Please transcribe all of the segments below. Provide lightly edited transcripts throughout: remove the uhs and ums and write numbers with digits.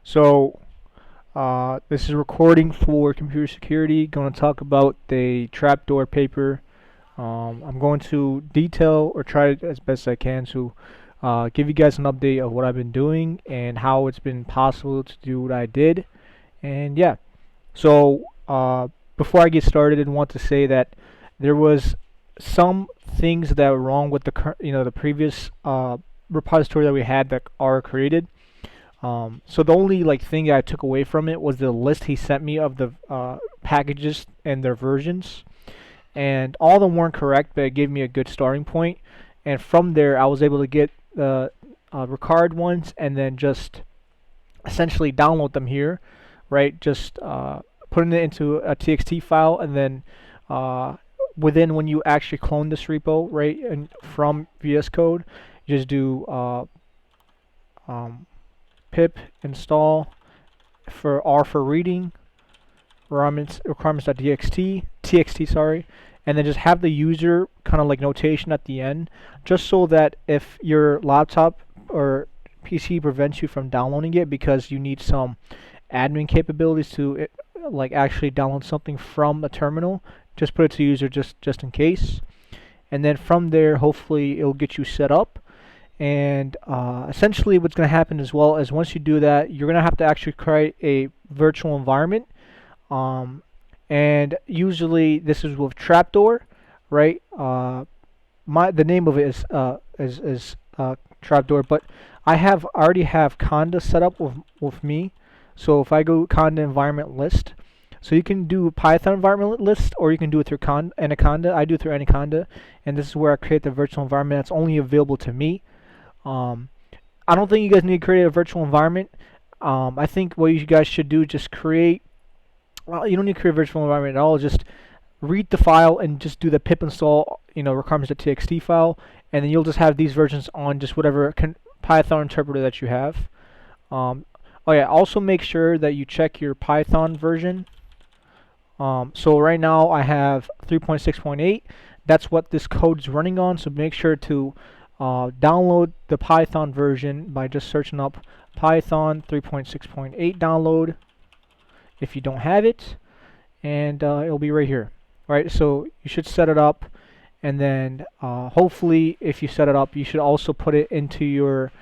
So this is a recording for computer security. Going to talk about the Trapdoor paper. I'm going to detail or try as best I can to give you guys an update of what I've been doing and how it's been possible to do what I did. And yeah, so before I get started, I want to say that there was some things that were wrong with the previous repository that we had that are created. So the only thing I took away from it was the list he sent me of the packages and their versions, and all of them weren't correct, but it gave me a good starting point. And from there, I was able to get the required ones, and then just essentially download them here, right? Just putting it into a TXT file, and then within when you actually clone this repo, right, and from VS Code, you just do um, pip install for R for reading requirements.txt, sorry, and then just have the user kind of like notation at the end, just so that if your laptop or PC prevents you from downloading it because you need some admin capabilities to actually download something from a terminal, just put it to user just in case, and then from there hopefully it'll get you set up. And essentially what's going to happen as well is once you do that, you're going to have to actually create a virtual environment. And usually this is with Trapdoor, right? The name of it is Trapdoor, but I already have Conda set up with me. So if I go Conda environment list, so you can do Python environment list, or you can do it through Anaconda. I do it through Anaconda, and this is where I create the virtual environment that's only available to me. I don't think you guys need to create a virtual environment. I think what you guys should do is just create. Well, you don't need to create a virtual environment at all. Just read the file and just do the pip install, requirements.txt file, and then you'll just have these versions on just whatever Python interpreter that you have. Oh yeah, also make sure that you check your Python version. So right now I have 3.6.8. That's what this code is running on. So make sure to download the Python version by just searching up Python 3.6.8 download if you don't have it, and it'll be right here. Right, so you should set it up, and then hopefully if you set it up, you should also put it into your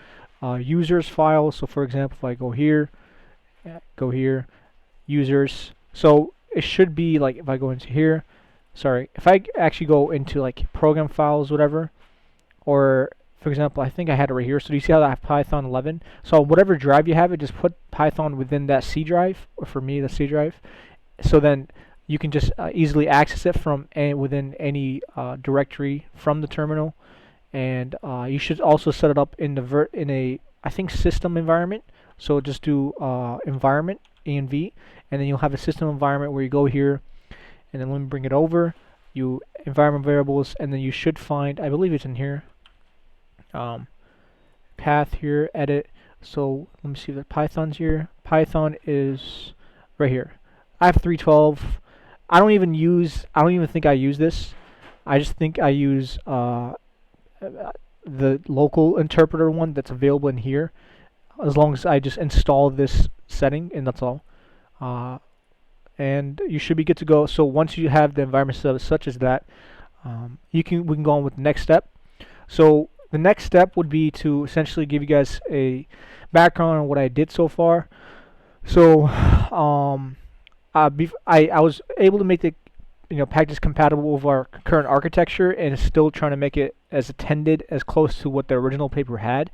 users file. So for example, if I go here, users, so it should be like, if I go into here, sorry, if I actually go into like program files, whatever, or for example, I think I had it right here. So do you see how I have Python 11? So whatever drive you have it, just put Python within that C drive, or for me, the C drive. So then you can just easily access it from within any directory from the terminal. And you should also set it up in a I think system environment. So just do environment env, and then you'll have a system environment where you go here, and then let me bring it over. You environment variables, and then you should find, I believe it's in here. Path here, edit. So let me see if the Python's here. Python is right here. I have 312. I don't even think I use this. I just think I use the local interpreter one that's available in here, as long as I just install this setting, and that's all. And you should be good to go. So once you have the environment set up such as that, we can go on with the next step. So the next step would be to essentially give you guys a background on what I did so far. So I was able to make the package compatible with our current architecture, and still trying to make it as attended as close to what the original paper had.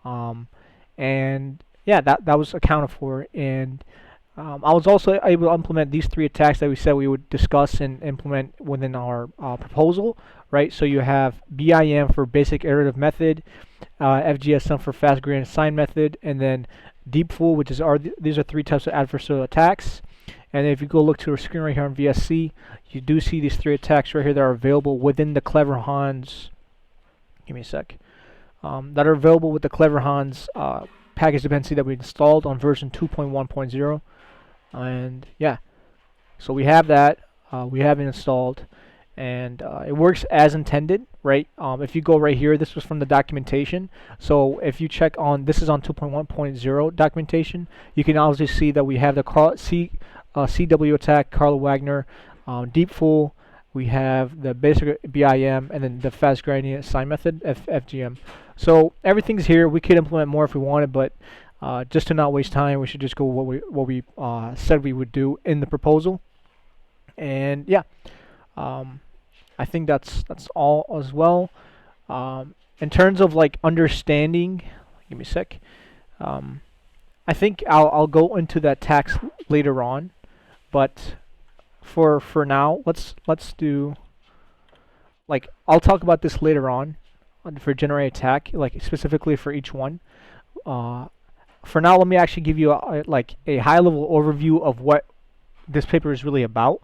And yeah, that was accounted for. And I was also able to implement these 3 attacks that we said we would discuss and implement within our proposal, right? So you have BIM for basic iterative method, FGSM for fast gradient assign method, and then deepful, which is these are 3 types of adversarial attacks. And if you go look to our screen right here on VSC, you do see these 3 attacks right here that are available within the Clever Hans. Give me a sec. That are available with the Clever Hans package dependency that we installed on version 2.1.0. And yeah, so we have that. We have it installed, and it works as intended, right? If you go right here, this was from the documentation. So if you check on, this is on 2.1.0 documentation, you can obviously see that we have the CW attack, Carl Wagner, deep full, we have the basic BIM, and then the fast gradient sign method, FGM. So everything's here. We could implement more if we wanted, but just to not waste time, we should just go what we said we would do in the proposal. And yeah, I think that's all as well. In terms of like understanding, give me a sec. I think I'll go into that tax later on, but for now, let's do, like, I'll talk about this later on for generate attack, like specifically for each one. For now, let me actually give you like a high level overview of what this paper is really about.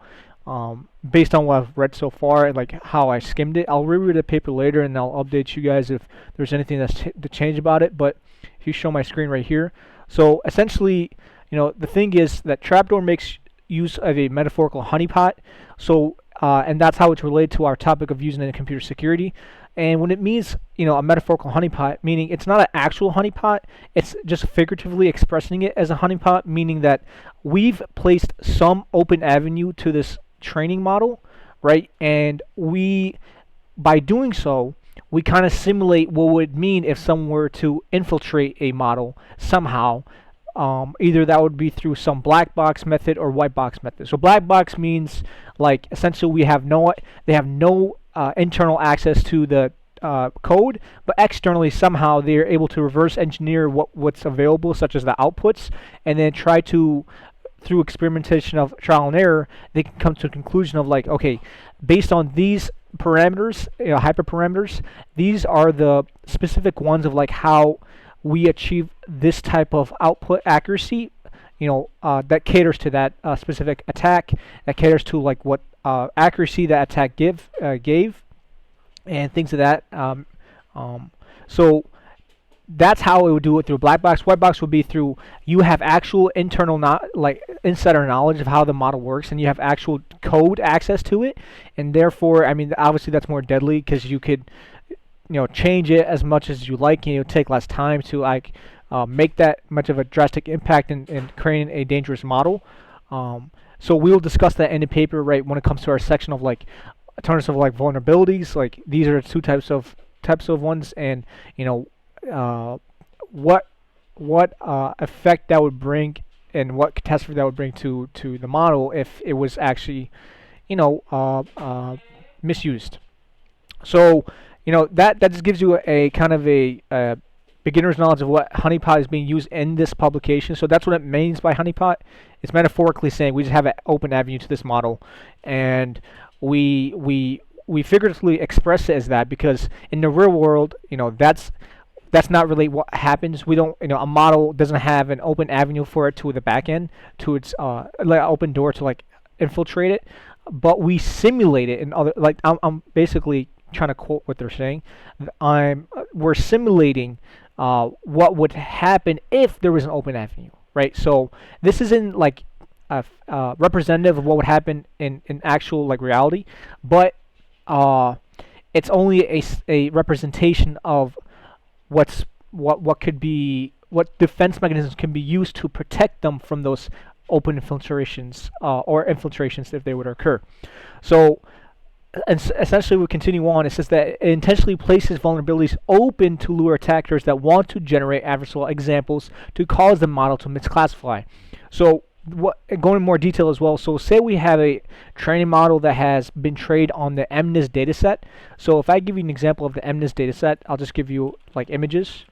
Based on what I've read so far and like how I skimmed it. I'll reread the paper later and I'll update you guys if there's anything that's to change about it. But if you show my screen right here, so essentially, the thing is that Trapdoor makes use of a metaphorical honeypot. So and that's how it's related to our topic of using it in computer security. And when it means, a metaphorical honeypot, meaning it's not an actual honeypot, it's just figuratively expressing it as a honeypot, meaning that we've placed some open avenue to this training model, right? And by doing so, we kind of simulate what it would mean if someone were to infiltrate a model somehow. Either that would be through some black box method or white box method. So black box means like essentially they have no internal access to the code, but externally somehow they're able to reverse engineer what's available, such as the outputs, and then try to, through experimentation of trial and error, they can come to a conclusion of like, okay, based on these parameters, hyperparameters, these are the specific ones of like how we achieve this type of output accuracy, that caters to that specific attack, that caters to like what accuracy that attack gave, and things of that. So that's how it would do it through black box. White box would be through you have actual internal insider knowledge of how the model works, and you have actual code access to it, and therefore, I mean, obviously that's more deadly because you could, change it as much as you like, and it would take less time to like make that much of a drastic impact in creating a dangerous model. So we will discuss that in the paper, right, when it comes to our section of like terms of like vulnerabilities. Like these are two types of ones, and what effect that would bring and what catastrophe that would bring to the model if it was actually misused. So that just gives you a kind of a beginner's knowledge of what honeypot is being used in this publication. So that's what it means by honeypot. It's metaphorically saying we just have an open avenue to this model, and we figuratively express it as that because in the real world, that's not really what happens. We don't, a model doesn't have an open avenue for it to the back end, to its like open door to like infiltrate it, but we simulate it in other, like I'm basically trying to quote what they're saying. We're simulating what would happen if there was an open avenue, right? So this isn't like representative of what would happen in actual like reality, but it's only a representation of what defense mechanisms can be used to protect them from those open infiltrations or infiltrations if they would occur. So and essentially we continue on. It says that it intentionally places vulnerabilities open to lure attackers that want to generate adversarial examples to cause the model to misclassify. So going in more detail as well. So say we have a training model that has been trained on the MNIST dataset. So if I give you an example of the MNIST dataset, I'll just give you like images.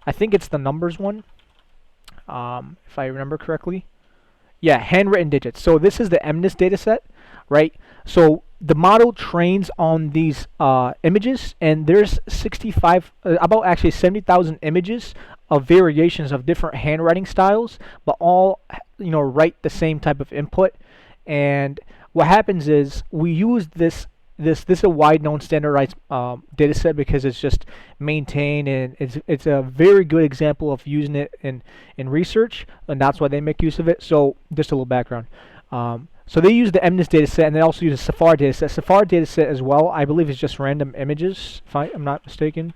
I think it's the numbers one, if I remember correctly. Yeah, handwritten digits. So this is the MNIST dataset, right? So the model trains on these images, and there's about actually 70,000 images of variations of different handwriting styles, but all write the same type of input. And what happens is we use this is a wide known standardized data set because it's just maintained, and it's a very good example of using it in research, and that's why they make use of it. So just a little background. So they use the MNIST data set, and they also use the Safari data set. Safari data set as well, I believe, is just random images, if I'm not mistaken,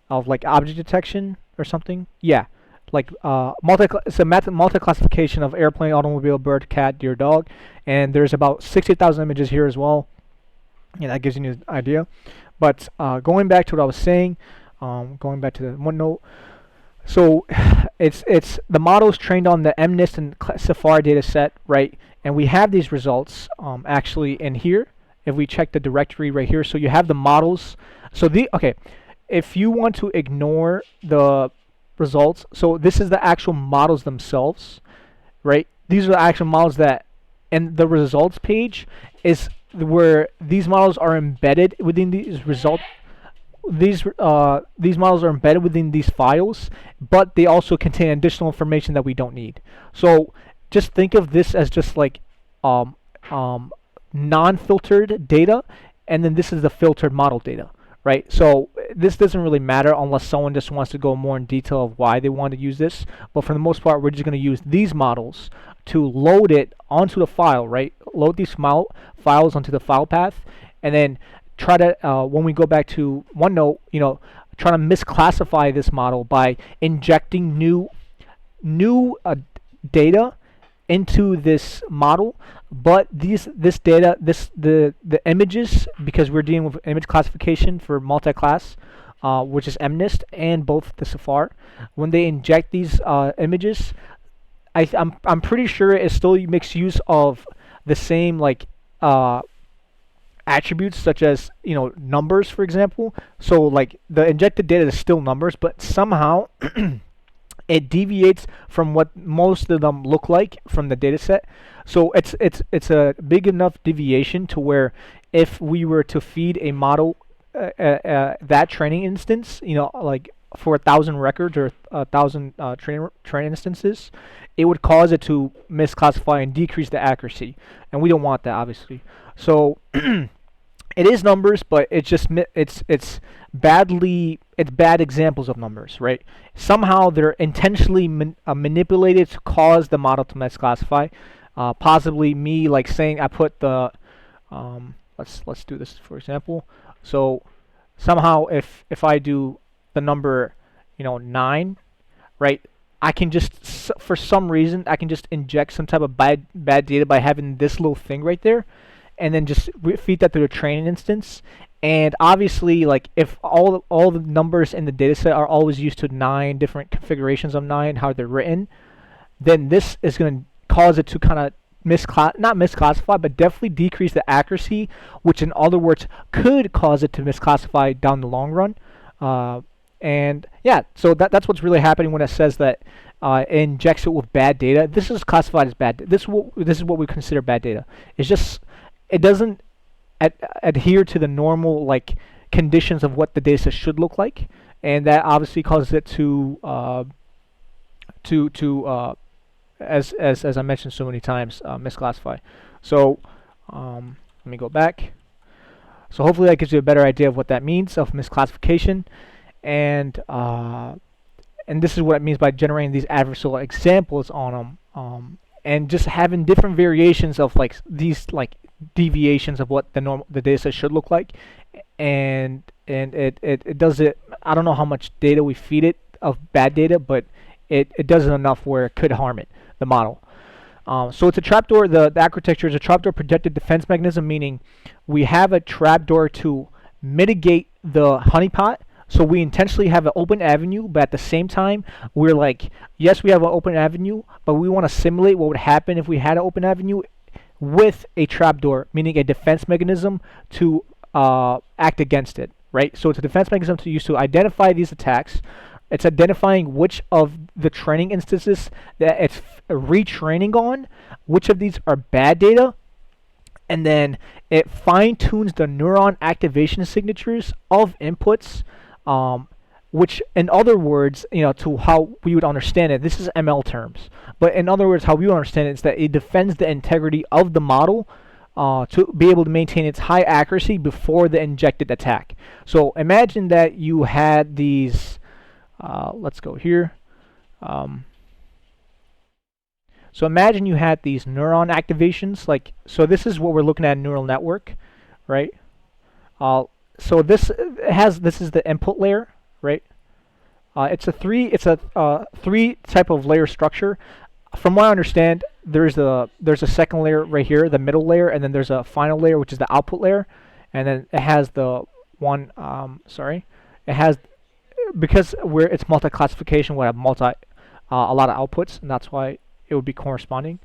of like object detection or something. Yeah, like it's a multi-classification of airplane, automobile, bird, cat, deer, dog, and there's about 60,000 images here as well. Yeah, that gives you an idea. But going back to what I was saying, going back to the OneNote. So it's the models trained on the MNIST and Safari data set, right? And we have these results actually in here. If we check the directory right here, so you have the models. So if you want to ignore the results, so this is the actual models themselves, right? These are the actual models that, and the results page is where these models are embedded within these results. These models are embedded within these files, but they also contain additional information that we don't need. So just think of this as just like non-filtered data, and then this is the filtered model data, right? So this doesn't really matter unless someone just wants to go more in detail of why they want to use this. But for the most part, we're just going to use these models to load it onto the file, right? Load these files onto the file path, and then try to, when we go back to OneNote, try to misclassify this model by injecting new data into this model. But this data, the images, because we're dealing with image classification for multi-class, which is MNIST and both the Safari, when they inject these images, I'm pretty sure it still makes use of the same like attributes, such as numbers, for example. So like the injected data is still numbers, but somehow it deviates from what most of them look like from the data set. So it's a big enough deviation to where if we were to feed a model that training instance, like for 1,000 records or 1,000 train instances, it would cause it to misclassify and decrease the accuracy, and we don't want that, obviously. So it is numbers, but it's bad examples of numbers, right? Somehow they're intentionally manipulated to cause the model to misclassify. Possibly me like saying I put the let's do this for example. So somehow if I do the number 9, right? I can just for some reason I can just inject some type of bad data by having this little thing right there, and then just feed that to the training instance. And obviously, like if all the numbers in the dataset are always used to 9 different configurations of 9, how they're written, then this is going to cause it to kind of not misclassify, but definitely decrease the accuracy, which in other words could cause it to misclassify down the long run. And yeah, so that's what's really happening when it says that it injects it with bad data. This is classified as bad. This is what we consider bad data. It's just it doesn't adhere to the normal like conditions of what the data should look like, and that obviously causes it to as I mentioned so many times, misclassify. So let me go back. So hopefully that gives you a better idea of what that means of misclassification, and this is what it means by generating these adversarial examples on them, and just having different variations of like these like deviations of what the data set should look like, and it does it. I don't know how much data we feed it of bad data, but it does it enough where it could harm it, the model. So it's a trapdoor. The architecture is a trapdoor projected defense mechanism, meaning we have a trapdoor to mitigate the honeypot. So we intentionally have an open avenue, but at the same time, we're like, yes, we have an open avenue, but we want to simulate what would happen if we had an open avenue with a trapdoor, meaning a defense mechanism to act against it, right? So it's a defense mechanism to use to identify these attacks. It's identifying which of the training instances that it's retraining on, which of these are bad data, and then it fine-tunes the neuron activation signatures of inputs, which in other words, to how we would understand it, this is ML terms, but in other words, how we would understand it is that it defends the integrity of the model to be able to maintain its high accuracy before the injected attack. So imagine that you had these, let's go here. So imagine you had these neuron activations, like, so this is what we're looking at in neural network, right? Uh, so this is the input layer, right? It's a three type of layer structure. From what I understand, there's a second layer right here, the middle layer, and then there's a final layer, which is the output layer, and then it has the one. It has, because where it's multi-classification, we have a lot of outputs, and that's why it would be corresponding.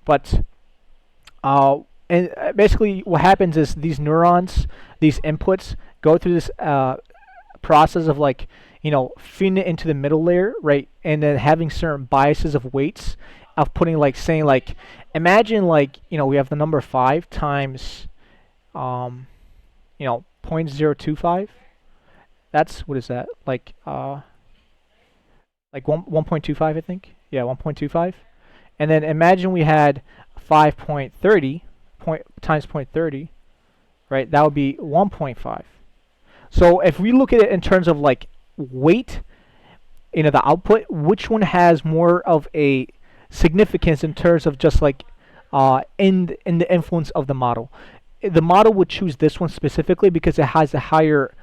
But basically, what happens is these neurons, these inputs, go through this process of, like, feeding it into the middle layer, right, and then having certain biases of weights of putting, like, saying, like, imagine, like, we have the number 5 times 0.025. That's, what is that, like 1.25, I think. Yeah, 1.25. And then imagine we had 5.30 times 0.30, right? That would be 1.5. So if we look at it in terms of, like, weight, the output, which one has more of a significance in terms of just, like, in the influence of the model? The model would choose this one specifically because it has a higher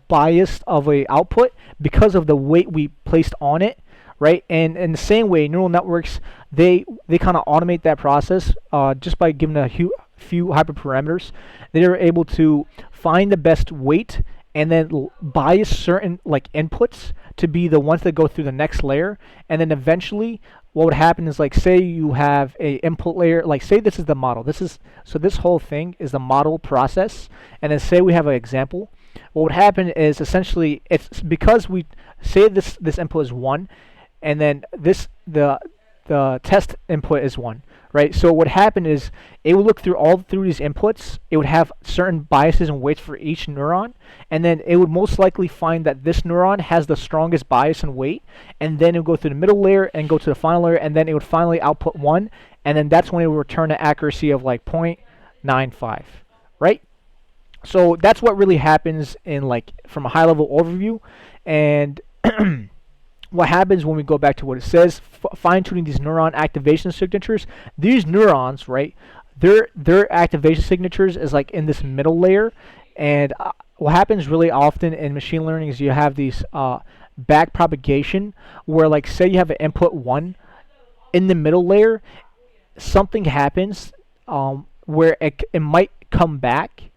bias of a output because of the weight we placed on it, right? And in the same way, neural networks, they kind of automate that process just by giving a few hyperparameters. They're able to find the best weight and then bias certain, like, inputs to be the ones that go through the next layer. And then eventually what would happen is, like, say you have a input layer, like, say this is the model. So this whole thing is the model process. And then say we have an example. What would happen is, essentially, it's because we say this input is 1, and then the test input is 1, right? So what would happen is it would look through these inputs. It would have certain biases and weights for each neuron, and then it would most likely find that this neuron has the strongest bias and weight, and then it would go through the middle layer and go to the final layer, and then it would finally output 1, and then that's when it would return an accuracy of, like, 0.95, right? So that's what really happens in, like, from a high level overview. And what happens when we go back to what it says, fine-tuning these neuron activation signatures. These neurons, right, their activation signatures is, like, in this middle layer. And what happens really often in machine learning is you have these back propagation where, like, say you have an input 1 in the middle layer, something happens where it might come back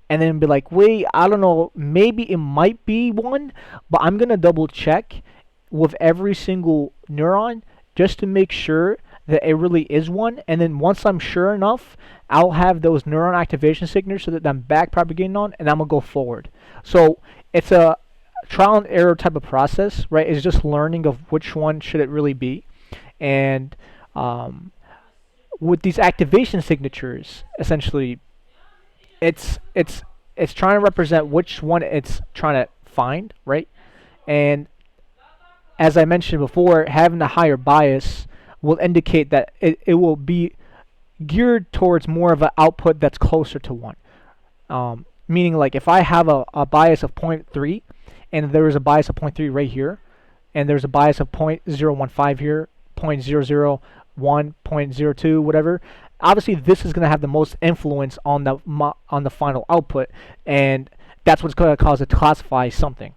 and then be like, wait, I don't know, maybe it might be 1, but I'm going to double check with every single neuron just to make sure that it really is 1. And then once I'm sure enough, I'll have those neuron activation signatures so that I'm back propagating on, and I'm going to go forward. So it's a trial and error type of process, right? It's just learning of which one should it really be. And with these activation signatures, essentially, it's trying to represent which one it's trying to find, right? And as I mentioned before, having a higher bias will indicate that it will be geared towards more of an output that's closer to 1. Meaning, like, if I have a bias of 0.3 and there is a bias of 0.3 right here, and there's a bias of 0.015 here, 0.001, 0.02, whatever, obviously this is going to have the most influence on the final output, and that's what's going to cause it to classify something.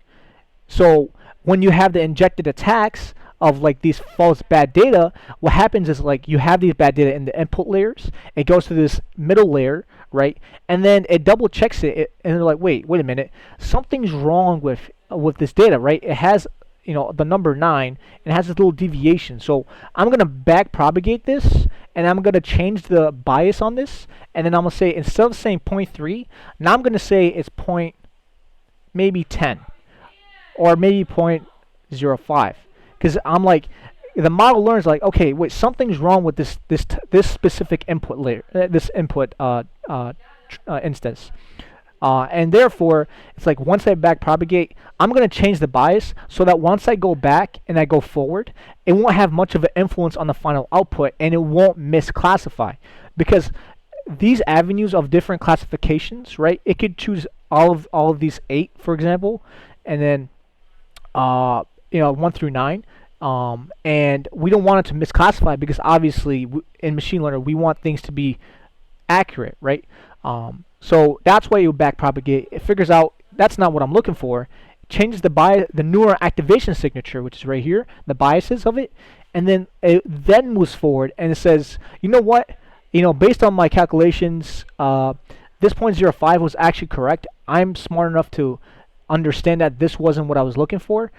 So when you have the injected attacks of, like, these false bad data, what happens is, like, you have these bad data in the input layers, it goes to this middle layer, right, and then it double checks it, and they're like, wait a minute, something's wrong with this data, right? It has, the number 9, and it has this little deviation. So I'm going to back propagate this, and I'm going to change the bias on this, and then I'm going to say, instead of saying 0.3, now I'm going to say it's maybe 10, or maybe 0.05, because I'm like, the model learns, like, okay, wait, something's wrong with this specific input layer, this input instance. And therefore, it's like, once I back propagate, I'm going to change the bias so that once I go back and I go forward, it won't have much of an influence on the final output, and it won't misclassify. Because these avenues of different classifications, right, it could choose all of these 8, for example, and then 1 through 9, And we don't want it to misclassify because obviously in machine learning we want things to be accurate, right? So that's why you backpropagate. It figures out that's not what I'm looking for. It changes the neural activation signature, which is right here, the biases of it, and then it then moves forward and it says, you know what? Based on my calculations, this 0.05 was actually correct. I'm smart enough to understand that this wasn't what I was looking for.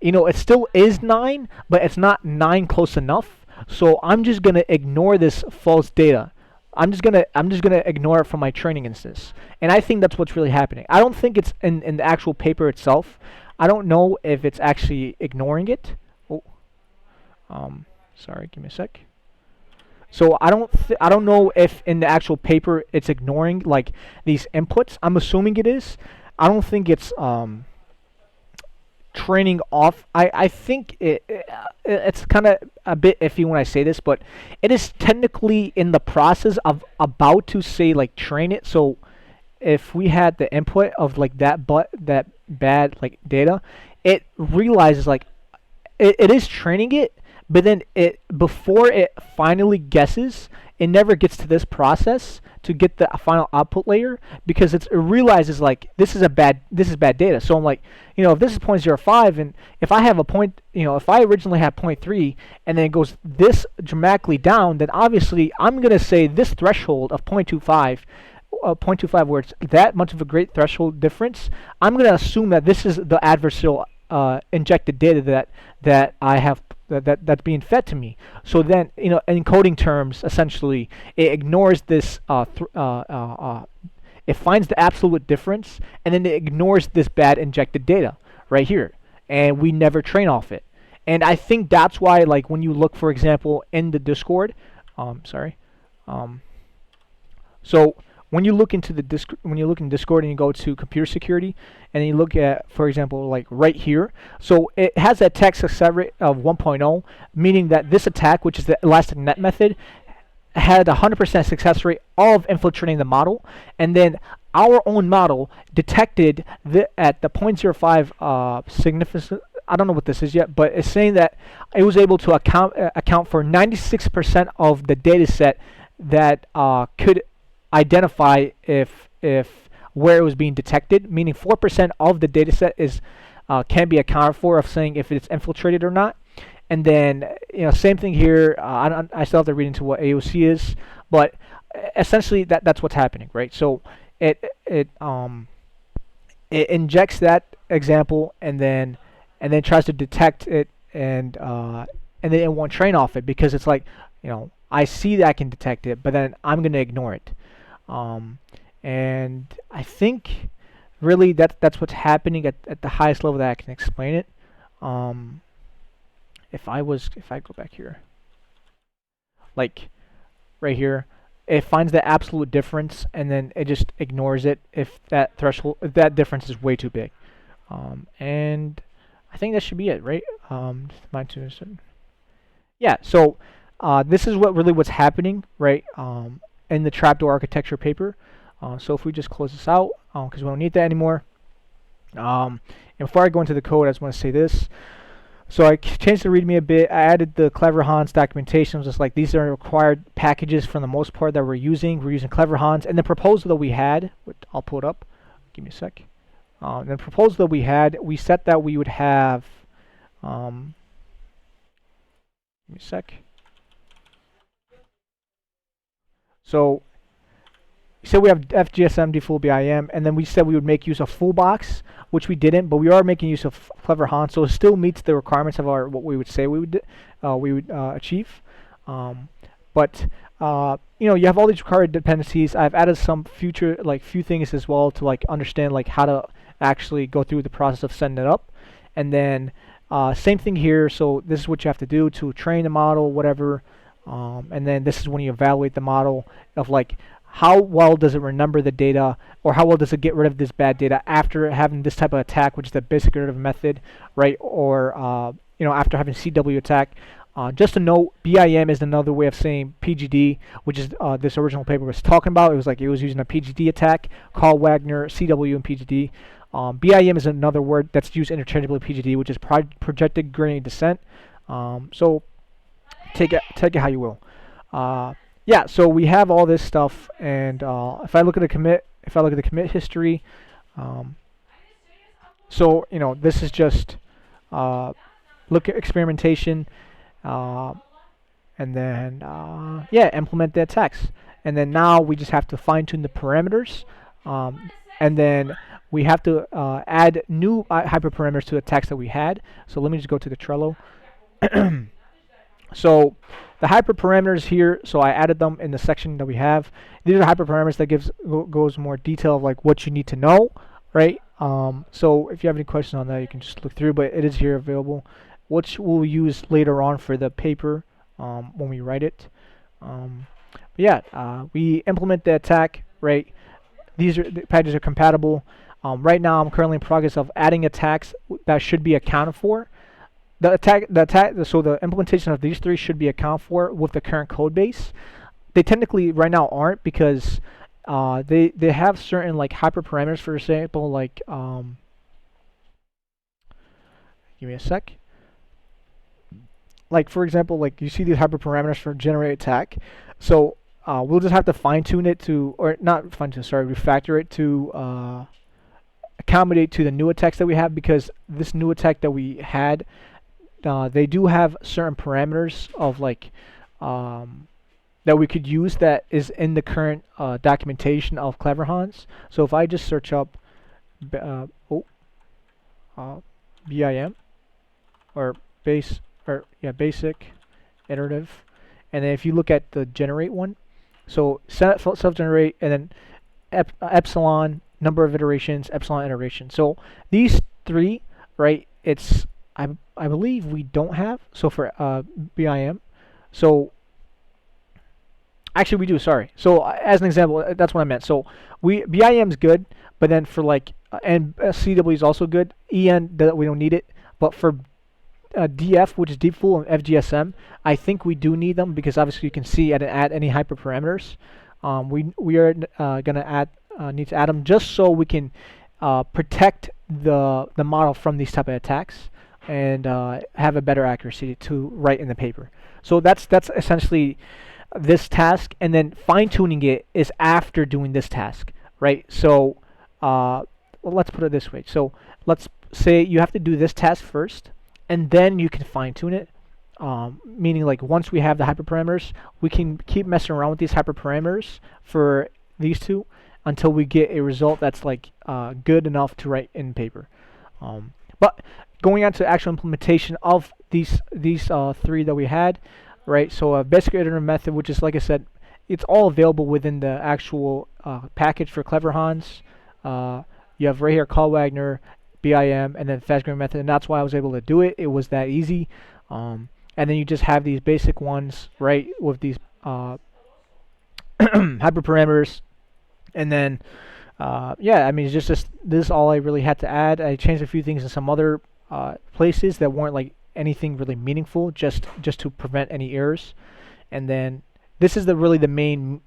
It still is 9, but it's not 9 close enough. So I'm just gonna ignore this false data. I'm just gonna ignore it from my training instance. And I think that's what's really happening. I don't think it's in the actual paper itself. I don't know if it's actually ignoring it. Oh, sorry, give me a sec. So I don't know if in the actual paper it's ignoring like these inputs. I'm assuming it is. I don't think it's training off. I think it's kind of a bit iffy when I say this, but it is technically in the process of about to say like train it. So if we had the input of like that bad like data, it realizes like it is training it, but then it before it finally guesses, it never gets to this process to get the final output layer because it realizes like this is bad data. So I'm like, if this is 0.05 and if I have a point, if I originally had 0.3 and then it goes this dramatically down, then obviously I'm gonna say this threshold of 0.25. 0.25 where it's that much of a great threshold difference, I'm going to assume that this is the adversarial injected data that I have that's being fed to me. So then, in coding terms, essentially, it ignores this. It finds the absolute difference, and then it ignores this bad injected data right here, and we never train off it. And I think that's why, like, when you look, for example, in the Discord, so when you look into when you look in Discord and you go to computer security and you look at, for example, like right here, so it has a attack success rate of 1.0, meaning that this attack, which is the elastic net method, had a 100% success rate of infiltrating the model, and then our own model detected at the 0.05 significance. I don't know what this is yet, but it's saying that it was able to account for 96% of the data set that could identify if where it was being detected, meaning 4% of the data set is can be accounted for of saying if it's infiltrated or not. And then same thing here. I still have to read into what AOC is, but essentially that's what's happening, right? So it injects that example and then tries to detect it and then it won't train off it because it's like I see that I can detect it, but then I'm gonna ignore it. And I think really that's what's happening at the highest level that I can explain it. If I go back here, like right here, it finds the absolute difference and then it just ignores it if that difference is way too big. And I think that should be it, right? Yeah. So this is what's happening, right? In the Trapdoor architecture paper. So if we just close this out, because we don't need that anymore. And before I go into the code, I just want to say this. So I changed the README a bit. I added the Clever Hans documentation. Just like these are required packages for the most part that we're using. We're using Clever Hans. And the proposal that we had, I'll pull it up. Give me a sec. The proposal that we had, we set that we would have. Give me a sec. So we said we have FGSMD full BIM, and then we said we would make use of full box, which we didn't, but we are making use of Clever Hans, so it still meets the requirements of what we would say we would achieve. But you have all these required dependencies. I've added some few things as well to understand how to actually go through the process of setting it up, and then same thing here. So this is what you have to do to train the model, whatever. And then this is when you evaluate the model of how well does it remember the data, or how well does it get rid of this bad data after having this type of attack, which is the basic iterative method, right? Or after having CW attack. Just to note, BIM is another way of saying PGD, which is this original paper was talking about. It was using a PGD attack, Carl Wagner, CW, and PGD. BIM is another word that's used interchangeably with PGD, which is projected gradient descent. So take it how you will. Yeah, so we have all this stuff, and if I look at the commit history, um, so this is just uh, look at experimentation, uh, and then yeah, implement the attacks, and then now we just have to fine tune the parameters, and then we have to add new hyperparameters to the attacks that we had. So let me just go to the Trello. So the hyperparameters here, so I added them in the section that we have. These are hyperparameters that goes more detail of like what you need to know, right? So if you have any questions on that, you can just look through, but it is here available, which we'll use later on for the paper when we write it. But yeah, we implement the attack, right? The packages are compatible. Right now, I'm currently in progress of adding attacks that should be accounted for. So the implementation of these three should be accounted for with the current code base. They technically right now aren't, because they have certain like hyperparameters, for example, like give me a sec. Like for example, like you see these hyperparameters for generate attack. So we'll just have to fine tune it to, or not fine tune, sorry, refactor it to accommodate to the new attacks that we have, because this new attack that we had, they do have certain parameters of like that we could use that is in the current documentation of Clever Hans. So if I just search up BIM or basic iterative, and then if you look at the generate one, so self-generate, and then epsilon number of iterations, epsilon iteration. So these three, right? It's I believe we don't have. So for BIM, so actually we do. Sorry. So as an example, that's what I meant. So BIM's good, but then for like and CW is also good. EN that we don't need it, but for DF, which is deep full, and FGSM, I think we do need them, because obviously you can see I didn't add any hyperparameters. We are gonna need to add them just so we can protect the model from these type of attacks, and have a better accuracy to write in the paper. So that's essentially this task, and then fine tuning it is after doing this task, right? So well, let's put it this way. So let's say you have to do this task first, and then you can fine tune it. Meaning like once we have the hyperparameters, we can keep messing around with these hyperparameters for these two until we get a result that's like good enough to write in paper. But going on to actual implementation of these three that we had, right? So a basic iterative method, which is, like I said, it's all available within the actual package for Clever Hans. You have right here call Wagner, BIM, and then fast grammar method, and that's why I was able to do it. It was that easy. And then you just have these basic ones, right, with these hyperparameters, and then yeah, I mean, it's just this is all I really had to add. I changed a few things in some other places that weren't like anything really meaningful, just to prevent any errors. And then this is really the main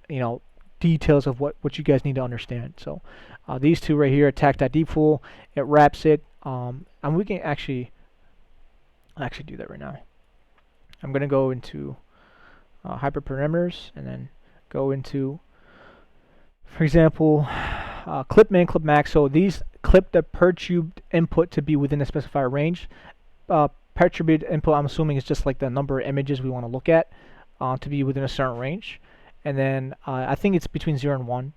details of what you guys need to understand. So these two right here, attack.deepfull, it wraps it, and we can actually do that right now. I'm gonna go into hyperparameters, and then go into, for example, clip min, clip max. So these clip the perturbed input to be within a specified range. Perturbed input, I'm assuming, is just like the number of images we want to look at to be within a certain range. And then I think it's between 0 and 1.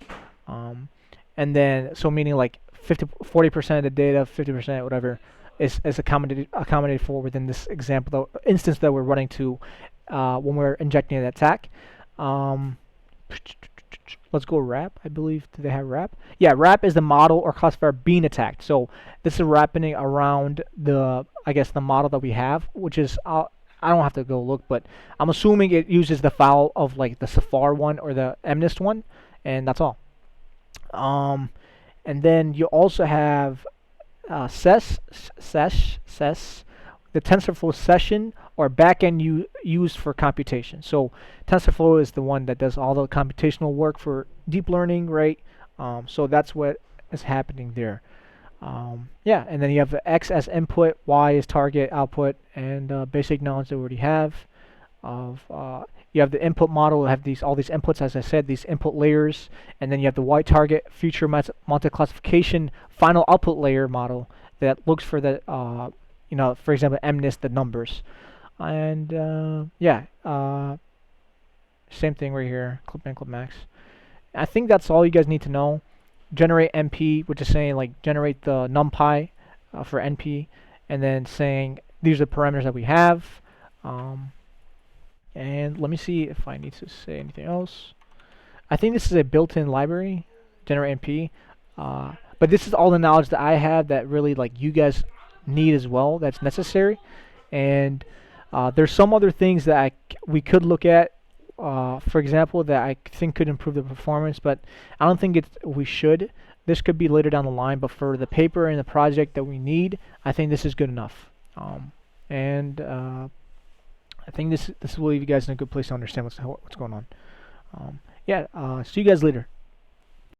And then, so meaning like 40% of the data, 50%, whatever, is accommodated for within this example, the instance that we're running to when we're injecting an attack. Let's go wrap. I believe, do they have wrap? Yeah, wrap is the model or classifier being attacked. So this is wrapping around the model that we have, which is I don't have to go look, but I'm assuming it uses the file of like the Safar one or the MNIST one, and that's all. And then you also have SES, the TensorFlow session or backend used for computation. So TensorFlow is the one that does all the computational work for deep learning, right? So that's what is happening there. Yeah, and then you have X as input, Y is target output, and basic knowledge that we already have. Of You have the input model, have all these inputs, as I said, these input layers, and then you have the Y target future multi-classification final output layer model that looks for the for example, MNIST, the numbers, and yeah, same thing right here, clip in, clip max. I think that's all you guys need to know. Generate NP, which is saying like generate the NumPy for NP, and then saying these are the parameters that we have. And let me see if I need to say anything else. I think this is a built-in library, generate NP. But this is all the knowledge that I have that really like you guys need as well. That's necessary. And there's some other things that we could look at. For example, that I think could improve the performance, but I don't think we should. This could be later down the line, but for the paper and the project that we need, I think this is good enough. And I think this will leave you guys in a good place to understand what's going on. Yeah, see you guys later.